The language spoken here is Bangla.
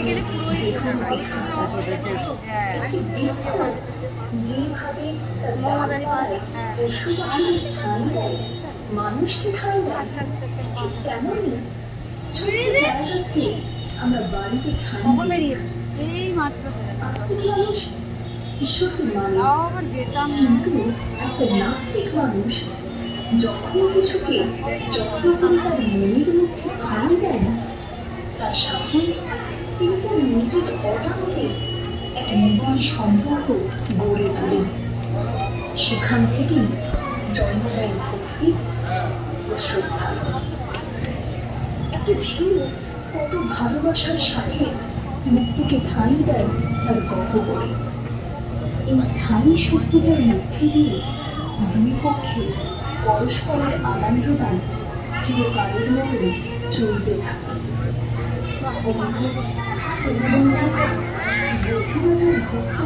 গেলে পুরোই যেভাবে মৌমাদারি পাহাড়ে পশু পাখিদের ঠাঁই দেয়, মানুষকে ঠাঁই দেয়, আস্তে আস্তে আস্তে ঠিক পাহাড়। তেমনই ছোট্ট জায়গাকে আমরা বাড়িতে ঠাঁই কখন দিই। বেরিয়েছে? এই মাত্র আস্তিক মানুষ ঈশ্বরকে মানে, তাও আবার যেতাম না। কিন্তু একটা নাস্তিক মানুষ যখন কিছুকে যত্ন করে তার মনের মধ্যে ঠাঁই দেন, তার সাথে তিনি তার নিজের অজান্তে এক নিবিড় সম্পর্ক গড়ে তোলেন। সেখান থেকেই জন্ম নেয় ভক্তি ও শ্রদ্ধা। একটা ঝিল কত ভালোবাসার সাথে মুক্তকে ঠাঁই দেয় তার গহ্বরে। এই ঠাঁই শব্দটার মধ্যে দিয়ে দুই পক্ষে পরস্পরের আদান প্রদান চিরকালের মতো চলতে থাকে। গভীরতার ভক্ত